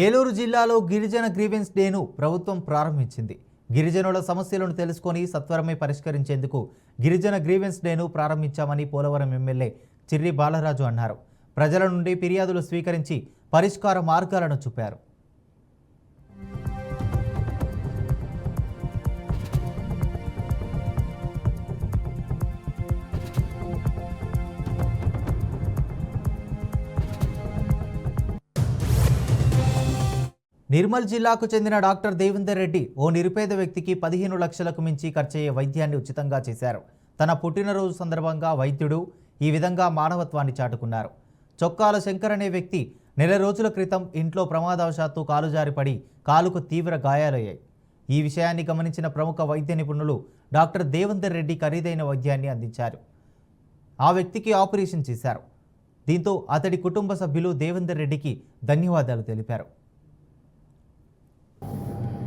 ఏలూరు జిల్లాలో గిరిజన గ్రీవెన్స్ డేను ప్రభుత్వం ప్రారంభించింది. గిరిజనుల సమస్యలను తెలుసుకొని సత్వరమే పరిష్కరించేందుకు గిరిజన గ్రీవెన్స్ డేను ప్రారంభించామని పోలవరం ఎమ్మెల్యే చిర్రి బాలరాజు అన్నారు. ప్రజల నుండి ఫిర్యాదులు స్వీకరించి పరిష్కార మార్గాలను చూపారు. నిర్మల్ జిల్లాకు చెందిన డాక్టర్ దేవేందర్ రెడ్డి ఓ నిరుపేద వ్యక్తికి 15 లక్షలకు మించి ఖర్చయ్యే వైద్యాన్ని ఉచితంగా చేశారు. తన పుట్టినరోజు సందర్భంగా వైద్యుడు ఈ విధంగా మానవత్వాన్ని చాటుకున్నారు. చొక్కాల శంకర్ అనే వ్యక్తి నెల రోజుల క్రితం ఇంట్లో ప్రమాదవశాత్తు కాలు జారిపడి కాలుకు తీవ్ర గాయాలయ్యాయి. ఈ విషయాన్ని గమనించిన ప్రముఖ వైద్య నిపుణులు డాక్టర్ దేవేందర్ రెడ్డి ఖరీదైన వైద్యాన్ని అందించారు. ఆ వ్యక్తికి ఆపరేషన్ చేశారు. దీంతో అతడి కుటుంబ సభ్యులు దేవేందర్ రెడ్డికి ధన్యవాదాలు తెలిపారు.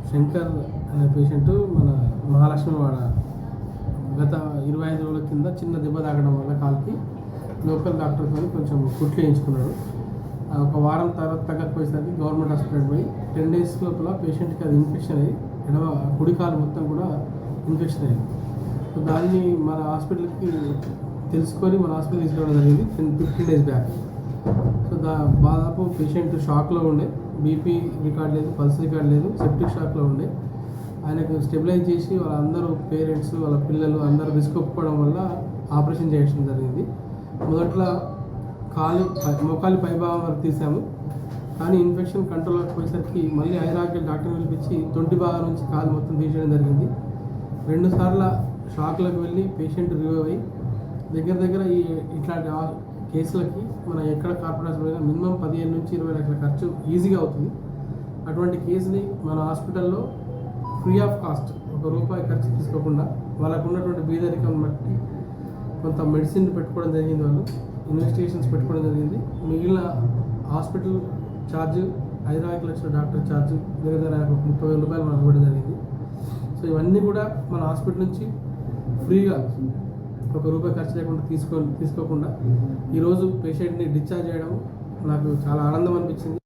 శంకర్ అనే పేషెంట్ మన మహాలక్ష్మివాడ గత 25 రోజుల కింద చిన్న దెబ్బ తాగడం వల్ల కాలుకి లోకల్ డాక్టర్తో కొంచెం కుట్లు వేయించుకున్నాడు. ఒక వారం తర్వాత తగ్గకపోయేసరికి గవర్నమెంట్ హాస్పిటల్ పోయి 10 డేస్ లోపల పేషెంట్కి అది ఇన్ఫెక్షన్ అయ్యి కుడి కాలు మొత్తం కూడా ఇన్ఫెక్షన్ అయ్యింది. సో దాన్ని మన హాస్పిటల్కి తెలుసుకొని మన హాస్పిటల్ తీసుకోవడం జరిగింది 15 డేస్ బ్యాక్. సో దాదాపు పేషెంట్ షాక్లో ఉండే, బీపీ రికార్డ్ లేదు, పల్స్ రికార్డ్ లేదు, సెప్టిక్ షాక్లో ఉండే. ఆయనకు స్టెబిలైజ్ చేసి వాళ్ళందరూ పేరెంట్స్ వాళ్ళ పిల్లలు అందరూ రిస్క్ ఒప్పుకోవడం వల్ల ఆపరేషన్ చేయడం జరిగింది. మొదట్లో మోకాలి పైభాగం వరకు తీసాము, కానీ ఇన్ఫెక్షన్ కంట్రోల్ అయిపోయేసరికి మళ్ళీ ఐరాగ్య డాక్టర్ పిలిపించి 20 భాగం నుంచి కాలు మొత్తం తీసేయడం జరిగింది. 2 సార్లు షాక్లకు వెళ్ళి పేషెంట్ రివైవ్ అయ్యి దగ్గర ఇట్లాంటి కేసులకి మన ఎక్కడ కార్పొరేషన్ మినిమం 15 నుంచి 20 లక్షల ఖర్చు ఈజీగా అవుతుంది. అటువంటి కేసుని మన హాస్పిటల్లో ఫ్రీ ఆఫ్ కాస్ట్ ₹1 ఖర్చు తీసుకోకుండా వాళ్ళకు ఉన్నటువంటి బీదరికం బట్టి కొంత మెడిసిన్ పెట్టుకోవడం జరిగింది, వాళ్ళు ఇన్వెస్టిగేషన్స్ పెట్టుకోవడం జరిగింది. మిగిలిన హాస్పిటల్ ఛార్జ్ 5 లక్షల డాక్టర్ ఛార్జ్ దగ్గర ₹30,000 మనకు ఇవ్వడం జరిగింది. సో ఇవన్నీ కూడా మన హాస్పిటల్ నుంచి ఫ్రీగా ₹1 ఖర్చు లేకుండా తీసుకోకుండా ఈరోజు పేషెంట్ని డిశ్చార్జ్ చేయడం నాకు చాలా ఆనందం అనిపించింది.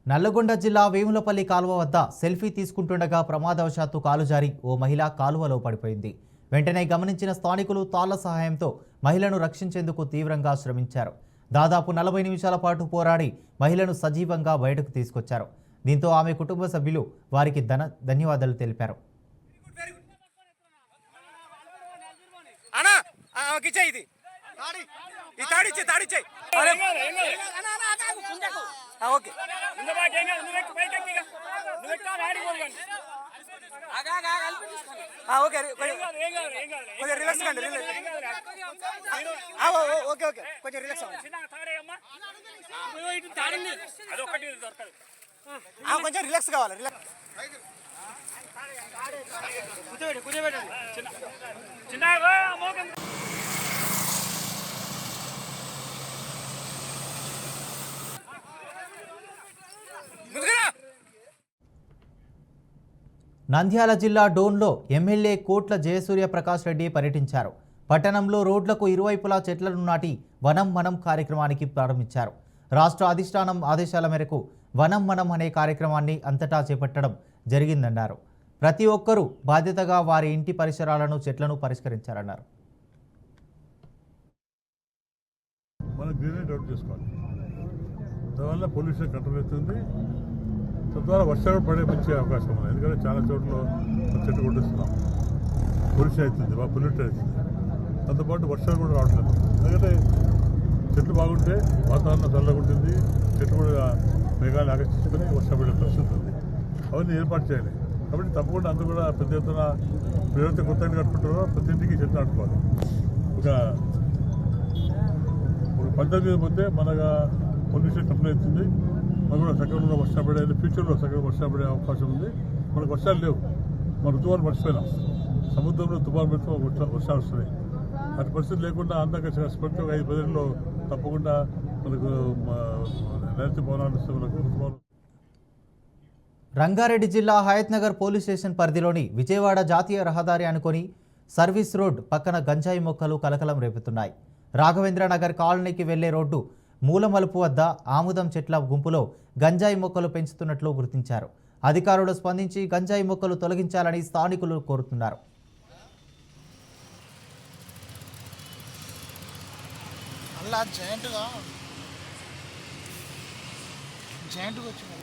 నల్లగొండ జిల్లా వేములపల్లి కాలువ వద్ద సెల్ఫీ తీసుకుంటుండగా ప్రమాదవశాత్తు కాలు జారి ఓ మహిళ కాలువలో పడిపోయింది. వెంటనే గమనించిన స్థానికులు తాళ్ల సహాయంతో మహిళను రక్షించేందుకు తీవ్రంగా శ్రమించారు. దాదాపు 40 నిమిషాల పాటు పోరాడి మహిళను సజీవంగా బయటకు తీసుకొచ్చారు. దీంతో ఆమె కుటుంబ సభ్యులు వారికి ధన్యవాదాలు తెలిపారు. కొంచెం రిలాక్స్ కావాలి. నంద్యాల జిల్లా డోన్లో ఎమ్మెల్యే కోట్ల జయసూర్య ప్రకాష్ రెడ్డి పర్యటించారు. పట్టణంలో రోడ్లకు ఇరువైపులా చెట్లను నాటి వనం మనం కార్యక్రమానికి ప్రారంభించారు. రాష్ట్ర అధిష్టానం ఆదేశాల మేరకు వనం మనం అనే కార్యక్రమాన్ని అంతటా చేపట్టడం జరిగిందన్నారు. ప్రతి ఒక్కరూ బాధ్యతగా వారి ఇంటి పరిసరాలను చెట్లను పరిష్కరించారన్నారు. దానివల్ల పొల్యూషన్ కంట్రోల్ అవుతుంది. తద్వారా వర్షాలు పడే మంచి అవకాశం ఉంది. ఎందుకంటే చాలా చోట్ల చెట్టు కొట్టేస్తున్నాం, పొల్యూషన్ అవుతుంది, బాగా పొల్యూట్ అవుతుంది. దాంతోపాటు వర్షాలు కూడా రావట్లేదు. ఎందుకంటే చెట్లు బాగుంటే వాతావరణం చల్లగా ఉంటుంది, చెట్లు కూడా మేఘాలు ఆకర్షించుకొని వర్షం పడే పరిస్థితి ఉంది. అవన్నీ ఏర్పాటు చేయాలి. కాబట్టి తప్పకుండా అందరూ కూడా పెద్ద ఎత్తున ఎవరైతే కొత్త ఇంటి కట్టుకుంటారో ప్రతి ఇంటికి చెట్లు నాటుకోవాలి. ఒక పద్ధతి మీద పోతే మనగా పొల్యూషన్ కంట్రోల్ అవుతుంది. మనకు కూడా సగంలో వర్షం పడేది, ఫ్యూచర్లో సగం వర్షం పడే అవకాశం ఉంది. మనకు వర్షాలు లేవు, మన ఋతువాలు మర్చిపోయినాం. సముద్రంలో తుఫాను పెడితే వర్షాలు వస్తున్నాయి. అటు పరిస్థితి లేకుండా అందంగా కష్టపడితే 5-10 ఏళ్ళలో తప్పకుండా మనకు నైరుతి పవనాలు వస్తే మనకు ఋతువాలు. రంగారెడ్డి జిల్లా హయత్నగర్ పోలీస్ స్టేషన్ పరిధిలోని విజయవాడ జాతీయ రహదారి అనుకొని సర్వీస్ రోడ్ పక్కన గంజాయి మొక్కలు కలకలం రేపుతున్నాయి. రాఘవేంద్ర నగర్ కాలనీకి వెళ్లే రోడ్డు మూలమలుపు వద్ద ఆముదం చెట్ల గుంపులో గంజాయి మొక్కలు పెంచుతున్నట్లు గుర్తించారు. అధికారులు స్పందించి గంజాయి మొక్కలు తొలగించాలని స్థానికులు కోరుతున్నారు. అలా జాయింట్గా వచ్చింది.